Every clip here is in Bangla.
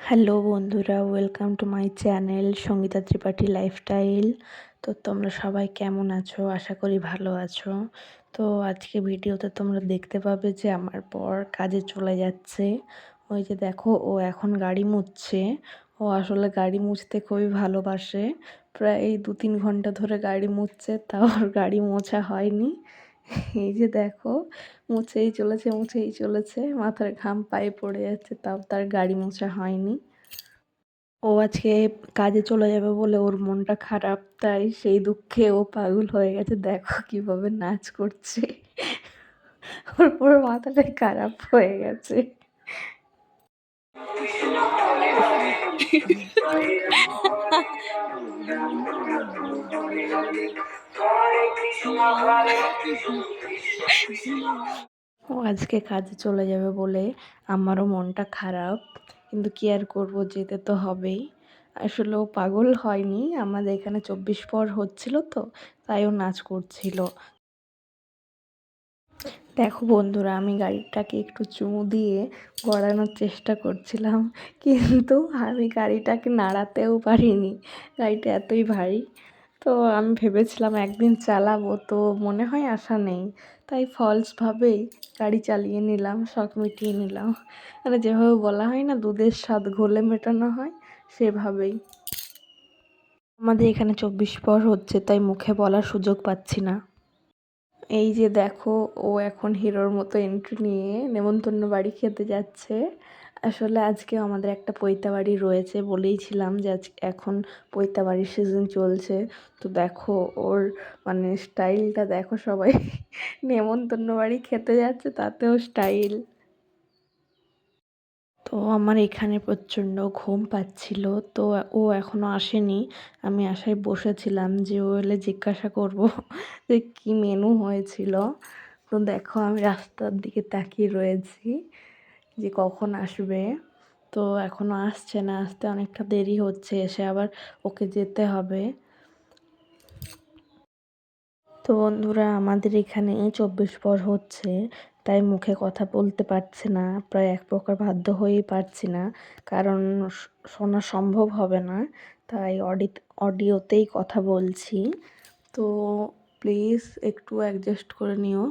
হ্যালো বন্ধুরা, welcome to my channel Sangeeta Tripathi lifestyle. তো তোমরা সবাই কেমন আছো? আশা করি ভালো আছো। তো আজকে ভিডিওতে তোমরা দেখতে পাবে যে আমার বর কাজে চলে যাচ্ছে। ওই যে দেখো, ও এখন গাড়ি মুছছে। ও আসলে গাড়ি মুছতে খুবই ভালোবাসে। প্রায় এই 2-3 ঘন্টা ধরে গাড়ি মুছছে, তাও ওর গাড়ি মোছা হয়নি। এই যে দেখো, মুছেই চলেছে, মাথার ঘাম পায়ে পড়ে যাচ্ছে, তাও তার গাড়ি মোছা হয়নি। ও আজকে কাজে চলে যাবে বলে ওর মনটা খারাপ, তাই সেই দুঃখে ও পাগল হয়ে গেছে। দেখো কিভাবে নাচ করছে, ওর পুরো মাথাটাই খারাপ হয়ে গেছে। ও আজকে কাজে চলে যাবে বলে আমারও মনটা খারাপ, কিন্তু কি আর করবো, যেতে তো হবেই। আসলে ও পাগল হয়নি, আমাদের এখানে 24 পর হচ্ছিল তো, তাই ও নাচ করছিল। দেখো বন্ধুরা, আমি গাড়িটাকে একটু চুমু দিয়ে গড়ানোর চেষ্টা করছিলাম, কিন্তু আমি গাড়িটাকে নাড়াতেও পারিনি, গাড়িটা এতই ভারী। তো আমি ভেবেছিলাম একদিন চালাবো, তো মনে হয় আশা নেই, তাই ফলসভাবেই গাড়ি চালিয়ে নিলাম, শখ মিটিয়ে নিলাম। মানে যেভাবে বলা হয় না, দুধের স্বাদ ঘোলে মেটানো হয়, সেভাবেই। আমাদের এখানে 24 পর হচ্ছে, তাই মুখে বলার সুযোগ পাচ্ছি না। এই যে দেখো, ও এখন হিরোর মতো এন্ট্রি নিয়ে নেমন্তন্ন বাড়ি খেতে যাচ্ছে। আসলে আজকে আমাদের একটা পৈতা বাড়ি রয়েছে, বলেইছিলাম যে আজ এখন পৈতা বাড়ির সিজন চলছে। তো দেখো ওর মানে স্টাইলটা দেখো, সবাই নেমন্তন্ন বাড়ি খেতে যাচ্ছে, তাতেও স্টাইল। তো আমার এখানে প্রচণ্ড ঘুম পাচ্ছিল, তো ও এখনও আসেনি। আমি আশায় বসেছিলাম যে ও এলে জিজ্ঞাসা করব যে কী মেনু হয়েছিল। তো দেখো, আমি রাস্তার দিকে তাকিয়ে রয়েছি যে কখন আসবে। তো এখনও আসছে না, আসতে অনেকটা দেরি হচ্ছে, এসে আবার ওকে যেতে হবে। তো বন্ধুরা, আমাদের এখানে 24 পর হচ্ছে, তাই মুখে কথা বলতে পারছি না, প্রায় এক প্রকার বাধ্য হয়েই পারছি না, কারণ শোনা সম্ভব হবে না, তাই অডিওতেই কথা বলছি। তো প্লিজ একটু অ্যাডজাস্ট করে নিও।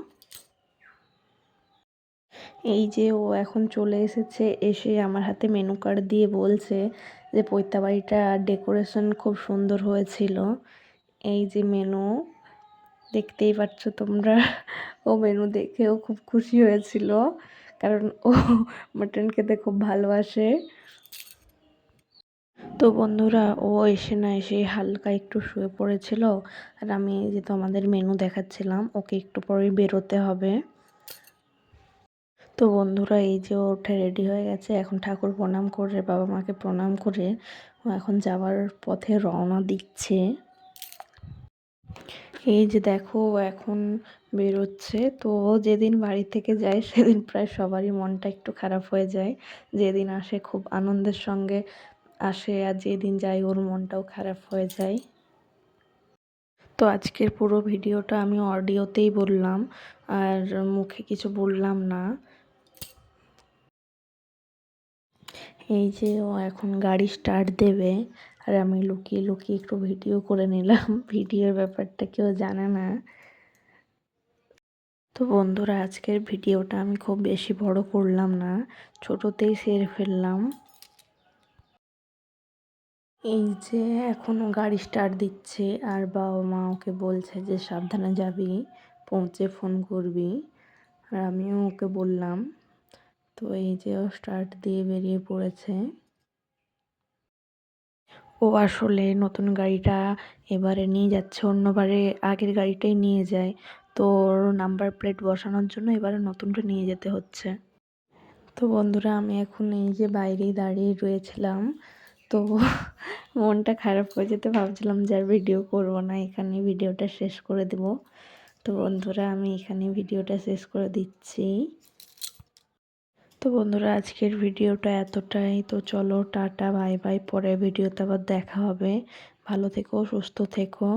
এই যে ও এখন চলে এসেছে, এসে আমার হাতে মেনু কার্ড দিয়ে বলছে যে পৈতা বাড়িটা ডেকোরেশন খুব সুন্দর হয়েছিল। এই যে মেনু, দেখতেই পাচ্ছ তোমরা। ও মেনু দেখেও খুব খুশি হয়েছিল, কারণ ও মাটন খেতে খুব ভালোবাসে। তো বন্ধুরা, ও এসে না এসে হালকা একটু শুয়ে পড়েছিল, আর আমি যে তোমাদের মেনু দেখাচ্ছিলাম, ওকে একটু পরেই বেরোতে হবে। তো বন্ধুরা, এই যে ও উঠে রেডি হয়ে গেছে, এখন ঠাকুর প্রণাম করে, বাবা মাকে প্রণাম করে ও এখন যাওয়ার পথে রওনা দিচ্ছে। এই যে দেখো, ও এখন বেরোচ্ছে। তো ও যেদিন বাড়ি থেকে যায় সেদিন প্রায় সবারই মনটা একটু খারাপ হয়ে যায়। যেদিন আসে খুব আনন্দের সঙ্গে আসে, আর যেদিন যায় ওর মনটাও খারাপ হয়ে যায়। তো আজকের পুরো ভিডিওটা আমি অডিওতেই বললাম, আর মুখে কিছু বললাম না। এই যে ও এখন গাড়ি স্টার্ট দেবে, আর আমি লুকিয়ে লুকিয়ে একটু ভিডিও করে নিলাম। ভিডিওর ব্যাপারটা কেউ জানে না। তো বন্ধুরা, আজকের ভিডিওটা আমি খুব বেশি বড় করলাম না, ছোটতেই সেরে ফেললাম। এই যে এখনও গাড়ি স্টার্ট দিচ্ছে, আর বাবা মা ওকে বলছে যে সাবধানে যাবি, পৌঁছে ফোন করবি, আর আমিও ওকে বললাম। তো এই যে ও স্টার্ট দিয়ে বেরিয়ে পড়েছে। ও আসলে নতুন গাড়িটা এবারে নিয়ে যাচ্ছে, অন্যবারে আগের গাড়িটাই নিয়ে যায়। তো ওর নাম্বার প্লেট বসানোর জন্য এবারে নতুনটা নিয়ে যেতে হচ্ছে। তো বন্ধুরা, আমি এখন এই যে বাইরেই দাঁড়িয়ে রয়েছিলাম, তো মনটা খারাপ হয়ে যেতে ভাবছিলাম যে আর ভিডিও করবো না, এখানে ভিডিওটা শেষ করে দেব। তো বন্ধুরা, আমি এখানে ভিডিওটা শেষ করে দিচ্ছি। তো বন্ধুরা, আজকের ভিডিওটা এতটাই। তো চলো, টাটা, বাই বাই, পরের ভিডিওতে আবার দেখা হবে। ভালো থেকো, সুস্থ থেকো।